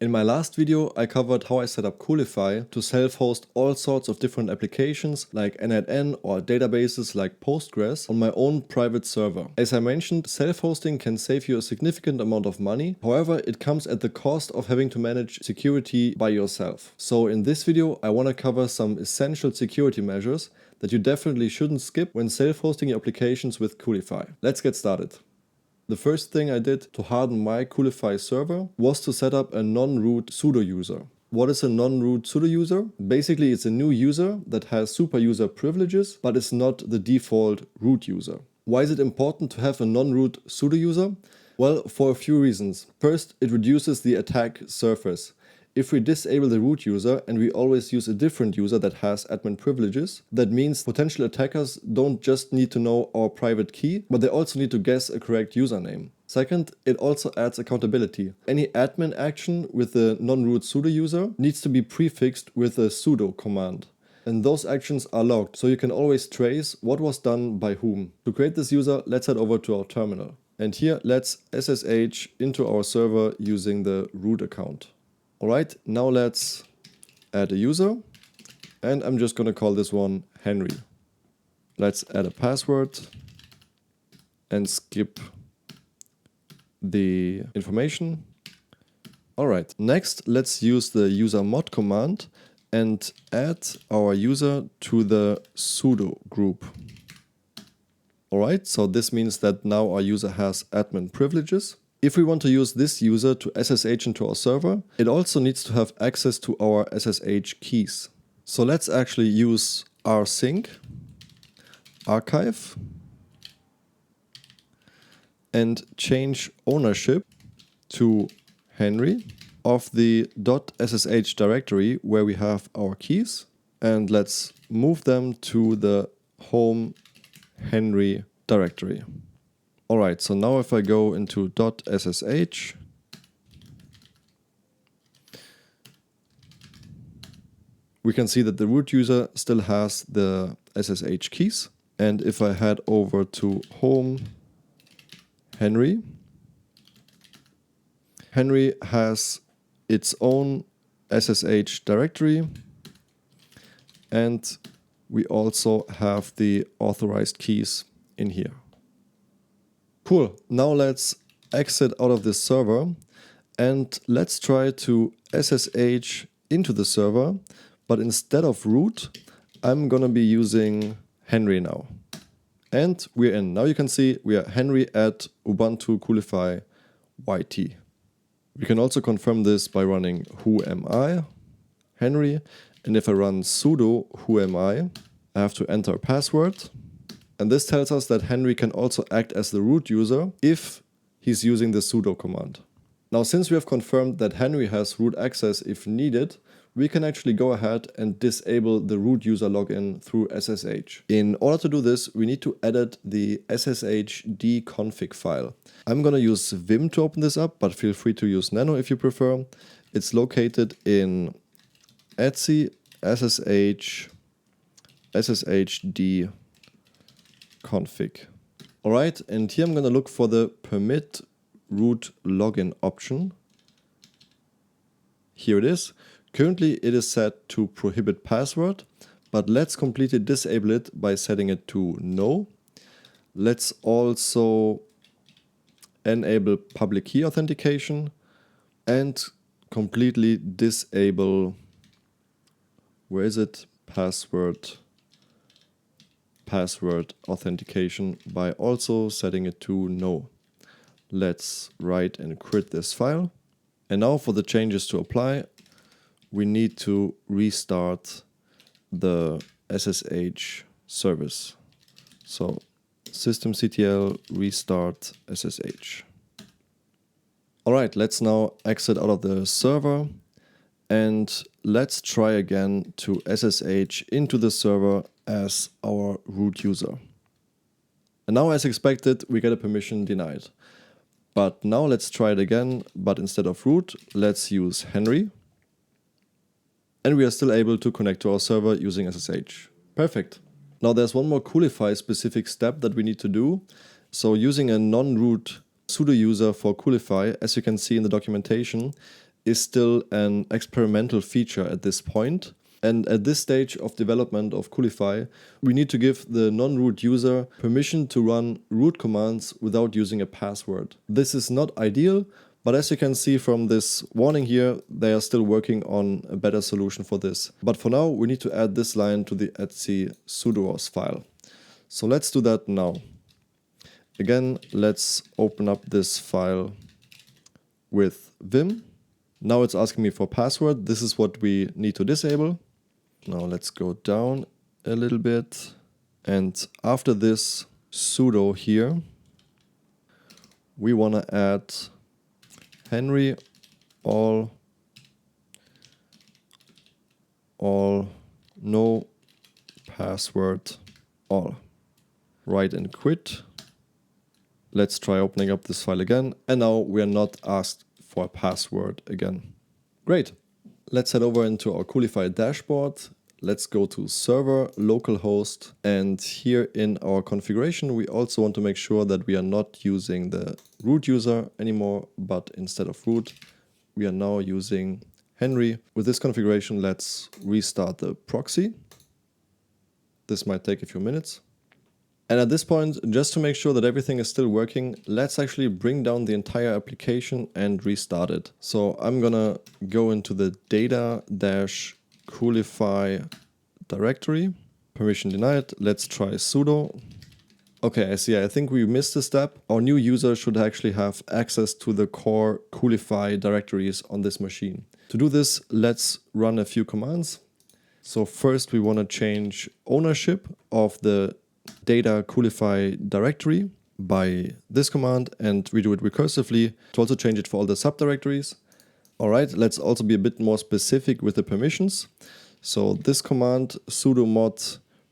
In my last video, I covered how I set up Coolify to self-host all sorts of different applications like n8n or databases like Postgres on my own private server. As I mentioned, self-hosting can save you a significant amount of money. However, it comes at the cost of having to manage security by yourself. So in this video, I want to cover some essential security measures that you definitely shouldn't skip when self-hosting your applications with Coolify. Let's get started. The first thing I did to harden my Coolify server was to set up a non-root sudo user. What is a non-root sudo user? Basically, it's a new user that has super user privileges, but is not the default root user. Why is it important to have a non-root sudo user? Well, for a few reasons. First, it reduces the attack surface. If we disable the root user and we always use a different user that has admin privileges, that means potential attackers don't just need to know our private key, but they also need to guess a correct username. Second, it also adds accountability. Any admin action with the non-root sudo user needs to be prefixed with a sudo command. And those actions are logged, so you can always trace what was done by whom. To create this user, let's head over to our terminal. And here, let's SSH into our server using the root account. Alright, now let's add a user, and I'm just going to call this one Henry. Let's add a password and skip the information. Alright, next let's use the user mod command and add our user to the sudo group. Alright, so this means that now our user has admin privileges. If we want to use this user to SSH into our server, it also needs to have access to our SSH keys. So let's actually use rsync archive and change ownership to Henry of the .ssh directory where we have our keys, and let's move them to the home Henry directory. Alright, so now if I go into .ssh, we can see that the root user still has the SSH keys. And if I head over to home Henry, Henry has its own SSH directory, and we also have the authorized keys in here. Cool, now let's exit out of this server and let's try to SSH into the server, but instead of root, I'm gonna be using Henry now. And we're in. Now you can see we are Henry at Ubuntu Coolify YT. We can also confirm this by running who am I, Henry, and if I run sudo who am I have to enter a password. And this tells us that Henry can also act as the root user if he's using the sudo command. Now, since we have confirmed that Henry has root access if needed, we can actually go ahead and disable the root user login through SSH. In order to do this, we need to edit the sshd config file. I'm going to use Vim to open this up, but feel free to use Nano if you prefer. It's located in etc sshd config. Alright, and here I'm going to look for the permit root login option. Here it is. Currently it is set to prohibit password, but let's completely disable it by setting it to no. Let's also enable public key authentication and completely disable, where is it, password authentication by also setting it to no. Let's write and quit this file. And now for the changes to apply, we need to restart the SSH service. So systemctl restart SSH. Alright, let's now exit out of the server and let's try again to SSH into the server as our root user. And now, as expected, we get a permission denied. But now let's try it again, but instead of root, let's use Henry. And we are still able to connect to our server using SSH. Perfect. Now there's one more Coolify specific step that we need to do. So using a non-root sudo user for Coolify, as you can see in the documentation, is still an experimental feature at this point. And at this stage of development of Coolify, we need to give the non-root user permission to run root commands without using a password. This is not ideal, but as you can see from this warning here, they are still working on a better solution for this. But for now, we need to add this line to the etc sudoers file. So let's do that now. Again, let's open up this file with vim. Now it's asking me for password. This is what we need to disable. Now let's go down a little bit. And after this sudo here, we want to add Henry all no password all. Write and quit. Let's try opening up this file again. And now we are not asked for a password again. Great. Let's head over into our Coolify dashboard. Let's go to server, localhost, and here in our configuration, we also want to make sure that we are not using the root user anymore, but instead of root, we are now using Henry. With this configuration, let's restart the proxy. This might take a few minutes. And at this point, just to make sure that everything is still working, let's actually bring down the entire application and restart it. So I'm gonna go into the data-Coolify directory. Permission denied. Let's try sudo. Okay, I see. I think we missed a step. Our new user should actually have access to the core Coolify directories on this machine. To do this, let's run a few commands. So first we want to change ownership of the data Coolify directory by this command, and we do it recursively to also change it for all the subdirectories. All right, let's also be a bit more specific with the permissions. So this command sudo mod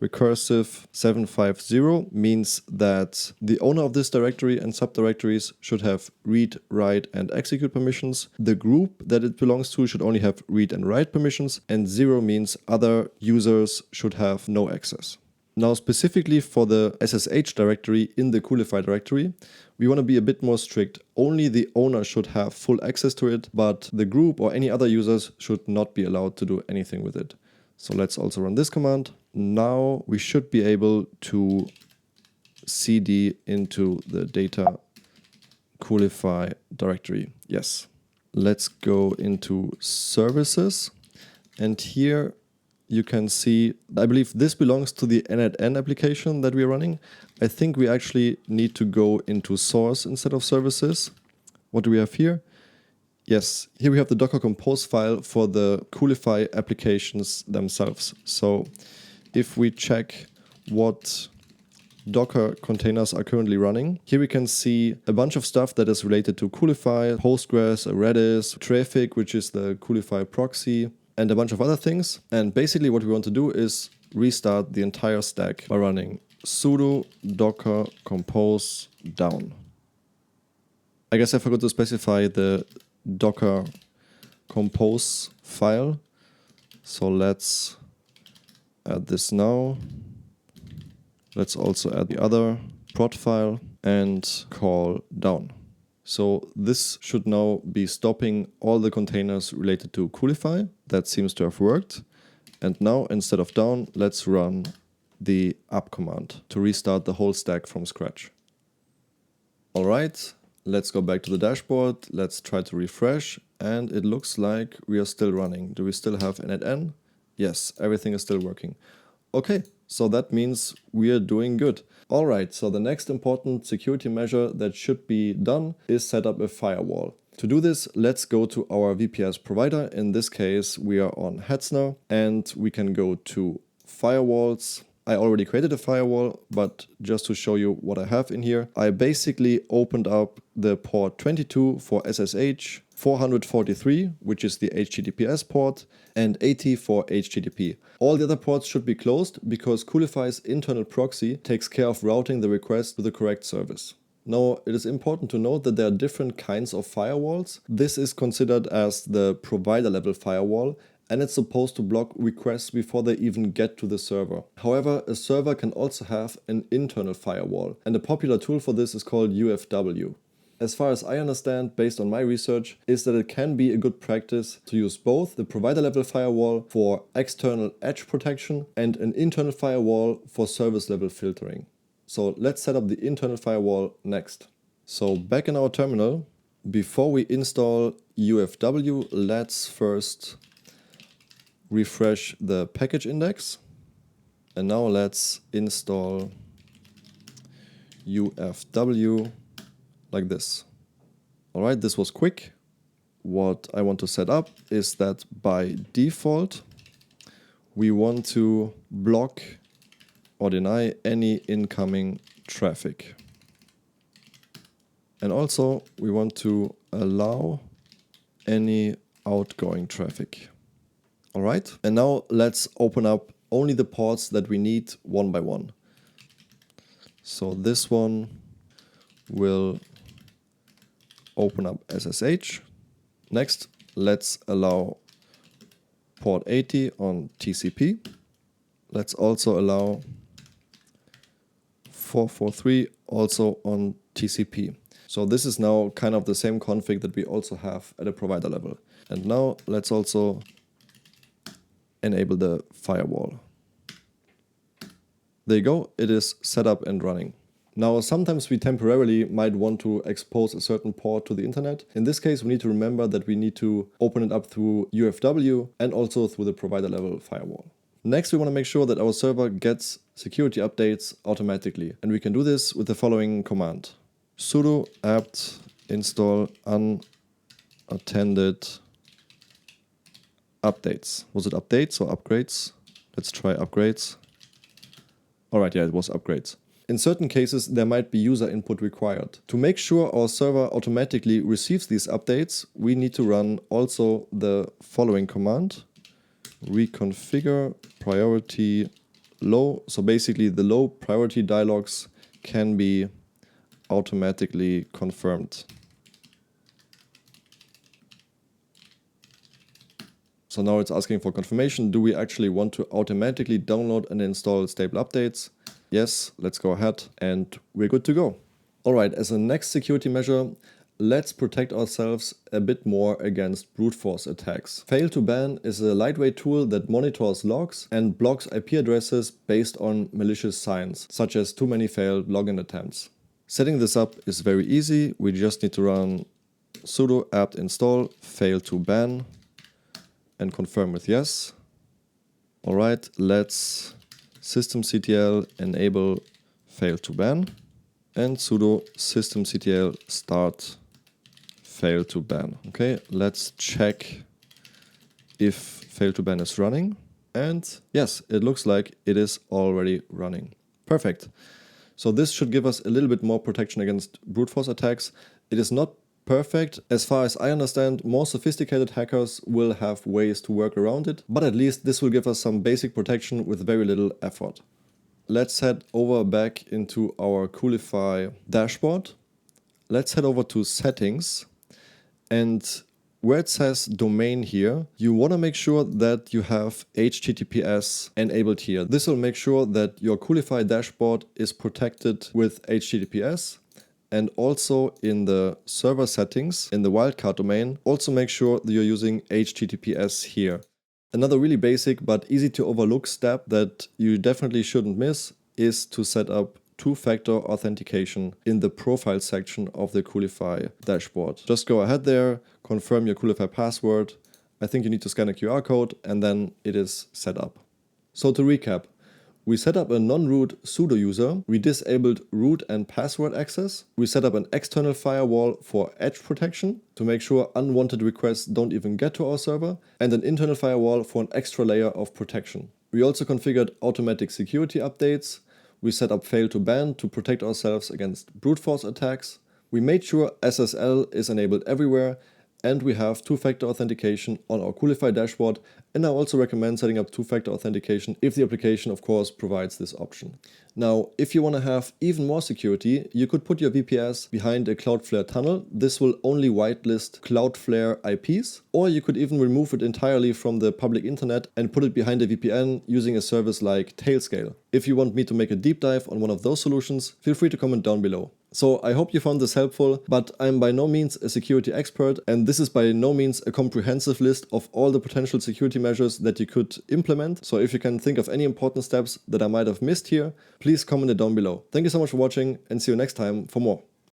recursive 750 means that the owner of this directory and subdirectories should have read, write, and execute permissions. The group that it belongs to should only have read and write permissions, and 0 means other users should have no access. Now specifically for the SSH directory in the Coolify directory, we want to be a bit more strict. Only the owner should have full access to it, but the group or any other users should not be allowed to do anything with it. So let's also run this command. Now we should be able to cd into the data Coolify directory. Yes. Let's go into services, and here you can see, I believe this belongs to the NetN application that we're running. I think we actually need to go into source instead of services. What do we have here? Yes, here we have the Docker Compose file for the Coolify applications themselves. So if we check what Docker containers are currently running, here we can see a bunch of stuff that is related to Coolify, Postgres, Redis, Traffic, which is the Coolify proxy, and a bunch of other things. And basically what we want to do is restart the entire stack by running sudo docker compose down. I guess I forgot to specify the docker compose file. So let's add this now. Let's also add the other prod file and call down. So this should now be stopping all the containers related to Coolify. That seems to have worked. And now instead of down, let's run the up command to restart the whole stack from scratch. All right, let's go back to the dashboard. Let's try to refresh, and it looks like we are still running. Do we still have NetN? Yes, everything is still working. Okay, so that means we are doing good. All right, so the next important security measure that should be done is set up a firewall. To do this, let's go to our VPS provider. In this case, we are on Hetzner, and we can go to firewalls. I already created a firewall, but just to show you what I have in here, I basically opened up the port 22 for SSH, 443, which is the HTTPS port, and 80 for HTTP. All the other ports should be closed because Coolify's internal proxy takes care of routing the request to the correct service. Now, it is important to note that there are different kinds of firewalls. This is considered as the provider level firewall, and it's supposed to block requests before they even get to the server. However, a server can also have an internal firewall, and a popular tool for this is called UFW. as far as I understand, based on my research, is that it can be a good practice to use both the provider level firewall for external edge protection and an internal firewall for service level filtering. So let's set up the internal firewall next. So back in our terminal, before we install UFW, let's first refresh the package index. And now let's install UFW like this. Alright, this was quick. What I want to set up is that by default, we want to block or deny any incoming traffic. And also we want to allow any outgoing traffic. Alright, and now let's open up only the ports that we need one by one. So this one will open up SSH. Next, let's allow port 80 on TCP. Let's also allow 443 also on TCP. So this is now kind of the same config that we also have at a provider level. And now let's also enable the firewall. There you go, it is set up and running. Now sometimes we temporarily might want to expose a certain port to the internet. In this case we need to remember that we need to open it up through UFW and also through the provider level firewall. Next we want to make sure that our server gets security updates automatically, and we can do this with the following command: sudo apt install unattended updates. Was it updates or upgrades? Let's try upgrades. Alright, yeah, it was upgrades. In certain cases, there might be user input required. To make sure our server automatically receives these updates, we need to run also the following command: reconfigure priority low. So basically the low priority dialogues can be automatically confirmed. So now it's asking for confirmation. Do we actually want to automatically download and install stable updates? Yes, let's go ahead and we're good to go. Alright, as a next security measure, let's protect ourselves a bit more against brute force attacks. Fail to ban is a lightweight tool that monitors logs and blocks IP addresses based on malicious signs, such as too many failed login attempts. Setting this up is very easy. We just need to run sudo apt install fail to ban and confirm with yes. Alright, let's systemctl enable fail to ban and sudo systemctl start fail to ban. Okay, let's check if fail to ban is running. And yes, it looks like it is already running. Perfect. So this should give us a little bit more protection against brute force attacks. It is not perfect. As far as I understand, more sophisticated hackers will have ways to work around it, but at least this will give us some basic protection with very little effort. Let's head over back into our Coolify dashboard. Let's head over to settings, and where it says domain here, you want to make sure that you have HTTPS enabled here. This will make sure that your Coolify dashboard is protected with HTTPS. And also in the server settings, in the wildcard domain, also make sure that you're using HTTPS here. Another really basic but easy to overlook step that you definitely shouldn't miss is to set up two-factor authentication in the profile section of the Coolify dashboard. Just go ahead there, confirm your Coolify password. I think you need to scan a QR code and then it is set up. So to recap, we set up a non-root sudo user, we disabled root and password access, we set up an external firewall for edge protection to make sure unwanted requests don't even get to our server, and an internal firewall for an extra layer of protection. We also configured automatic security updates, we set up fail to ban to protect ourselves against brute force attacks, we made sure SSL is enabled everywhere, and we have two-factor authentication on our Coolify dashboard, and I also recommend setting up two-factor authentication if the application of course provides this option. Now, if you want to have even more security, you could put your VPS behind a Cloudflare tunnel. This will only whitelist Cloudflare IPs, or you could even remove it entirely from the public internet and put it behind a VPN using a service like Tailscale. If you want me to make a deep dive on one of those solutions, feel free to comment down below. So I hope you found this helpful, but I'm by no means a security expert, and this is by no means a comprehensive list of all the potential security measures that you could implement. So if you can think of any important steps that I might have missed here, please comment it down below. Thank you so much for watching, and see you next time for more.